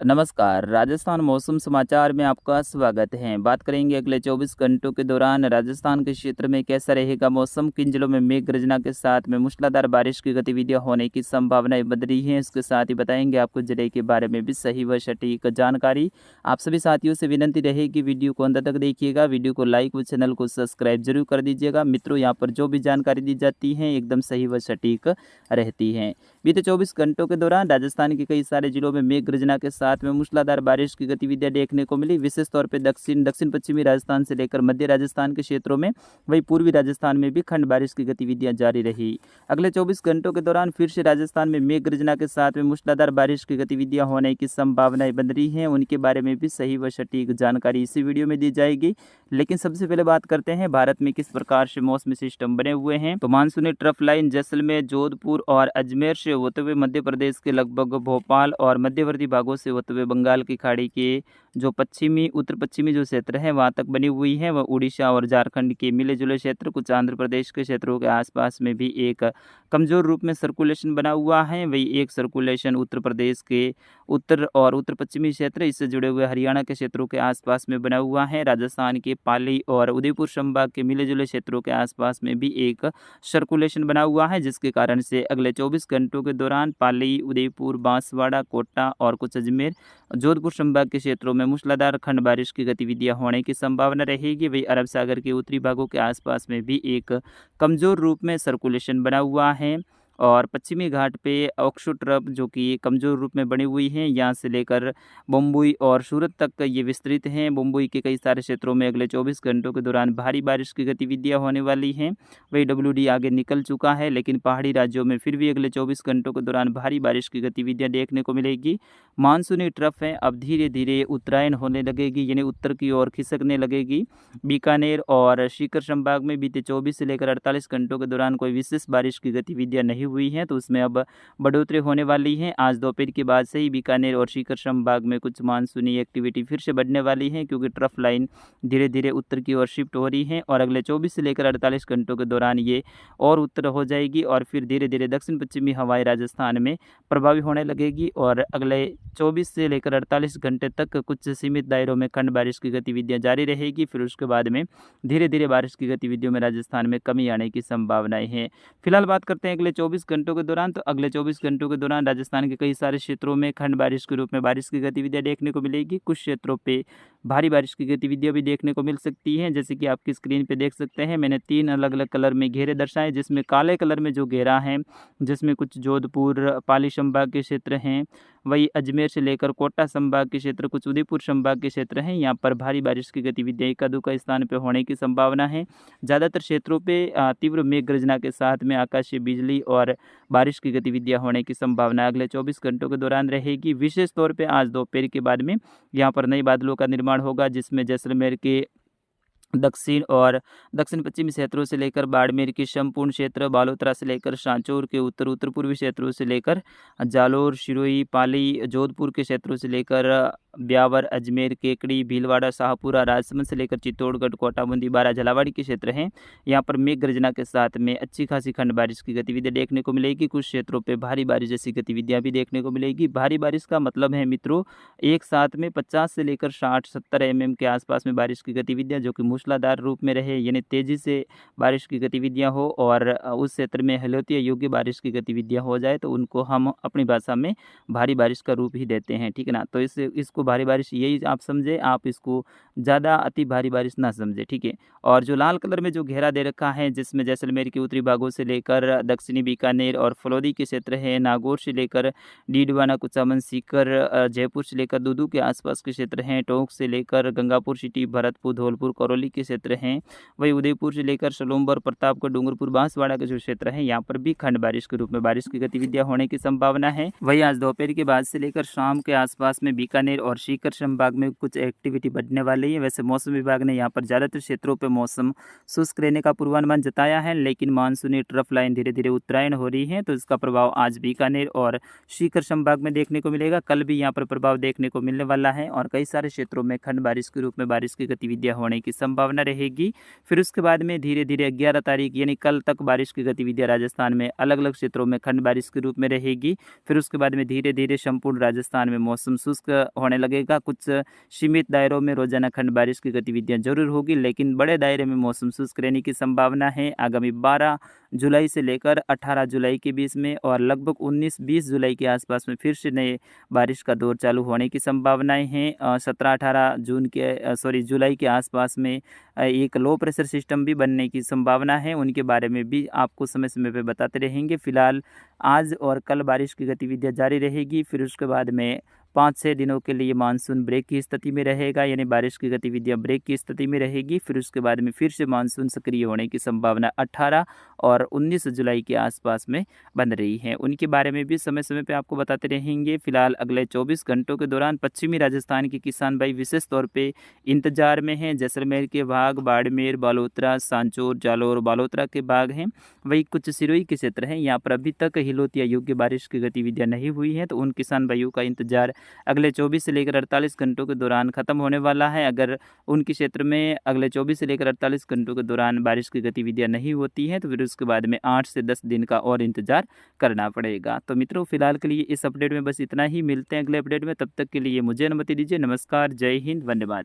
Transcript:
नमस्कार, राजस्थान मौसम समाचार में आपका स्वागत है। बात करेंगे अगले 24 घंटों के दौरान राजस्थान के क्षेत्र में कैसा रहेगा मौसम, किन जिलों में मेघ गर्जना के साथ में मूसलाधार बारिश की गतिविधियां होने की संभावनाएं बन रही हैं। इसके साथ ही बताएंगे आपको जिले के बारे में भी सही व सटीक जानकारी। आप सभी साथियों से विनती रहेगी वीडियो को अंत तक देखिएगा, वीडियो को लाइक व चैनल को सब्सक्राइब जरूर कर दीजिएगा। मित्रों, यहाँ पर जो भी जानकारी दी जाती है एकदम सही व सटीक रहती है। बीते 24 घंटों के दौरान राजस्थान के कई सारे जिलों में मेघ गर्जना के साथ में मूसलाधार बारिश की गतिविधियां देखने को मिली। विशेष तौर पे दक्षिण पश्चिमी राजस्थान से लेकर मध्य राजस्थान के क्षेत्रों में, वही पूर्वी राजस्थान में भी खंड बारिश की गतिविधियां जारी रही। अगले 24 घंटों के दौरान फिर से राजस्थान में मेघ गर्जना के साथ में मूसलाधार बारिश की गतिविधियां होने की संभावनाएं बन रही हैं। उनके बारे में भी सही व सटीक जानकारी इसी वीडियो में दी जाएगी। लेकिन सबसे पहले बात करते हैं भारत में किस प्रकार से मौसमी सिस्टम बने हुए हैं। तो मानसूनी ट्रफ लाइन जैसलमेर, जोधपुर और अजमेर से होते हुए मध्य प्रदेश के लगभग भोपाल और मध्यवर्ती भागों से होते हुए बंगाल की खाड़ी के जो उत्तर पश्चिमी जो क्षेत्र है वहां तक बनी हुई है। वह उड़ीसा और झारखंड के मिले जुले क्षेत्र, कुछ आंध्र प्रदेश के क्षेत्रों के आसपास में भी एक कमजोर रूप में सर्कुलेशन बना हुआ है। वही एक सर्कुलेशन उत्तर प्रदेश के उत्तर और उत्तर पश्चिमी क्षेत्र, इससे जुड़े हुए हरियाणा के क्षेत्रों के आसपास में बना हुआ है। राजस्थान के पाली और उदयपुर संभाग के मिले जुले क्षेत्रों के आसपास में भी एक सर्कुलेशन बना हुआ है, जिसके कारण से अगले 24 घंटों के दौरान पाली, उदयपुर, बांसवाड़ा, कोटा और कुछ अजमेर, जोधपुर संभाग के क्षेत्रों में मूसलाधार खंड बारिश की गतिविधियां होने की संभावना रहेगी। वही अरब सागर के उत्तरी भागों के आसपास में भी एक कमजोर रूप में सर्कुलेशन बना हुआ है और पश्चिमी घाट पे ऑक्सो ट्रफ जो कि कमजोर रूप में बनी हुई है, यहाँ से लेकर बम्बई और सूरत तक ये विस्तृत हैं। बम्बई के कई सारे क्षेत्रों में अगले 24 घंटों के दौरान भारी बारिश की गतिविधियां होने वाली हैं। वही WD आगे निकल चुका है, लेकिन पहाड़ी राज्यों में फिर भी अगले 24 घंटों के दौरान भारी बारिश की गतिविधियां देखने को मिलेगी। मानसूनी ट्रफ है, अब धीरे धीरे उत्तरायण होने लगेगी, यानी उत्तर की ओर खिसकने लगेगी। बीकानेर और सीकर संभाग में बीते 24 से लेकर 48 घंटों के दौरान कोई विशेष बारिश की गतिविधियां नहीं हुई हैं, तो उसमें अब बढ़ोतरी होने वाली है। आज दोपहर के बाद से ही बीकानेर और सीकर संभाग में कुछ मानसूनी एक्टिविटी फिर से बढ़ने वाली है, क्योंकि ट्रफ लाइन धीरे धीरे उत्तर की ओर शिफ्ट हो रही है और अगले 24 से लेकर 48 घंटों के दौरान ये और उत्तर हो जाएगी और फिर धीरे धीरे दक्षिण पश्चिमी हवाएं राजस्थान में प्रभावी होने लगेगी और अगले 24 से लेकर 48 घंटे तक कुछ सीमित दायरों में खंड बारिश की गतिविधियां जारी रहेगी। फिर उसके बाद में धीरे धीरे बारिश की गतिविधियों में राजस्थान में कमी आने की संभावनाएं हैं। फिलहाल बात करते हैं अगले 24 घंटों के दौरान। तो अगले 24 घंटों के दौरान राजस्थान के कई सारे क्षेत्रों में खंड बारिश के रूप में बारिश की गतिविधियां देखने को मिलेगी। कुछ क्षेत्रों पे भारी बारिश की गतिविधियां भी देखने को मिल सकती हैं, जैसे कि आपकी स्क्रीन पे देख सकते हैं। मैंने 3 अलग अलग कलर में घेरे दर्शाए, जिसमें काले कलर में जो घेरा है, जिसमें कुछ जोधपुर, पाली संभाग के क्षेत्र हैं, वही अजमेर से लेकर कोटा संभाग के क्षेत्र, कुछ उदयपुर संभाग के क्षेत्र हैं। यहाँ पर भारी बारिश की गतिविधियां एका दुक्का स्थान पर होने की संभावना है। ज़्यादातर क्षेत्रों पे तीव्र मेघ गर्जना के साथ में आकाशीय बिजली और बारिश की गतिविधियां होने की संभावना अगले 24 घंटों के दौरान रहेगी। विशेष तौर पे आज दोपहर के बाद में यहाँ पर नए बादलों का निर्माण होगा, जिसमें जैसलमेर के दक्षिण और दक्षिण पश्चिमी क्षेत्रों से लेकर बाड़मेर के संपूर्ण क्षेत्र, बालोतरा से लेकर सांचौर के उत्तर पूर्वी क्षेत्रों से लेकर जालोर, सिरोही, पाली, जोधपुर के क्षेत्रों से लेकर ब्यावर, अजमेर, केकड़ी, भीलवाड़ा, शाहपुरा, राजसमंद से लेकर चित्तौड़गढ़, कोटा, बूंदी, बारा, झालावाड़ के क्षेत्र हैं। यहाँ पर मेघ गर्जना के साथ में अच्छी खासी खंड बारिश की गतिविधियां देखने को मिलेगी। कुछ क्षेत्रों पे भारी बारिश जैसी गतिविधियां भी देखने को मिलेगी। भारी बारिश का मतलब है मित्रों, एक साथ में 50 से लेकर 60-70 mm के आसपास में बारिश की गतिविधियां जो कि मूसलाधार रूप में रहे, यानी तेजी से बारिश की गतिविधियां हो और उस क्षेत्र में हलोतिया योग्य बारिश की गतिविधियां हो जाए, तो उनको हम अपनी भाषा में भारी बारिश का रूप ही देते हैं, ठीक है ना। तो इसको भारी बारिश यही आप समझे, आप इसको ज़्यादा अति भारी बारिश ना समझे, ठीक है। और जो लाल कलर में जो घेरा दे रखा है, जिसमें जैसलमेर के उत्तरी भागों से लेकर दक्षिणी बीकानेर और फलौदी के क्षेत्र है, नागौर से लेकर डीडवाना, कुचामन, सीकर, जयपुर से लेकर दूदू के आसपास के क्षेत्र हैं, टोंक से लेकर गंगापुर सिटी, भरतपुर, धौलपुर, करौली के क्षेत्र हैं, वही उदयपुर से लेकर सलोम्बर, प्रतापगढ़, डूंगरपुर, बांसवाड़ा के जो क्षेत्र हैं, यहाँ पर भी खंड बारिश के रूप में बारिश की गतिविधियां होने की संभावना है। वही आज दोपहर के बाद से लेकर शाम के आसपास में बीकानेर और सीकर संभाग में कुछ एक्टिविटी बढ़ने वाली है। वैसे मौसम विभाग ने यहाँ पर ज़्यादातर क्षेत्रों पर मौसम शुष्क रहने का पूर्वानुमान जताया है, लेकिन मानसूनी ट्रफ लाइन धीरे धीरे उत्तरायण हो रही है, तो इसका प्रभाव आज बीकानेर और सीकर संभाग में देखने को मिलेगा। कल भी यहाँ पर प्रभाव देखने को मिलने वाला है और कई सारे क्षेत्रों में खंड बारिश के रूप में बारिश की गतिविधियां होने की संभावना रहेगी। फिर उसके बाद में धीरे धीरे 11 तारीख यानी कल तक बारिश की गतिविधियां राजस्थान में अलग अलग क्षेत्रों में खंड बारिश के रूप में रहेगी। फिर उसके बाद में धीरे धीरे संपूर्ण राजस्थान में मौसम शुष्क होने लगेगा। कुछ सीमित दायरों में रोजाना खंड बारिश की गतिविधियां जरूर होगी, लेकिन बड़े दायरे में मौसम शुष्क रहने की संभावना है आगामी 12 जुलाई से लेकर 18 जुलाई के बीच में, और लगभग 19-20 जुलाई के आसपास में फिर से नए बारिश का दौर चालू होने की संभावनाएं हैं। 17-18 जुलाई के आसपास में एक लो प्रेशर सिस्टम भी बनने की संभावना है, उनके बारे में भी आपको समय समय पर बताते रहेंगे। फिलहाल आज और कल बारिश की गतिविधियां जारी रहेगी। फिर उसके बाद में 5-6 दिनों के लिए मानसून ब्रेक की स्थिति में रहेगा, यानी बारिश की गतिविधियां ब्रेक की स्थिति में रहेगी। फिर उसके बाद में फिर से मानसून सक्रिय होने की संभावना 18 और 19 जुलाई के आसपास में बन रही है, उनके बारे में भी समय समय पे आपको बताते रहेंगे। फिलहाल अगले 24 घंटों के दौरान पश्चिमी राजस्थान के किसान भाई विशेष तौर पे इंतजार में हैं। जैसलमेर के भाग, बाड़मेर, बालोतरा, सांचौर, जालौर, बालोतरा के भाग हैं। वही कुछ सिरोही के क्षेत्र हैं, यहाँ पर अभी तक हिलोतिया योग्य बारिश की गतिविधियां नहीं हुई हैं, तो उन किसान भाइयों का इंतजार अगले 24 से लेकर 48 घंटों के दौरान खत्म होने वाला है। अगर उनके क्षेत्र में अगले 24 से लेकर 48 घंटों के दौरान बारिश की गतिविधियां नहीं होती हैं, तो फिर उसके बाद में 8 से 10 दिन का और इंतजार करना पड़ेगा। तो मित्रों, फिलहाल के लिए इस अपडेट में बस इतना ही। मिलते हैं अगले अपडेट में, तब तक के लिए मुझे अनुमति दीजिए। नमस्कार, जय हिंद, धन्यवाद।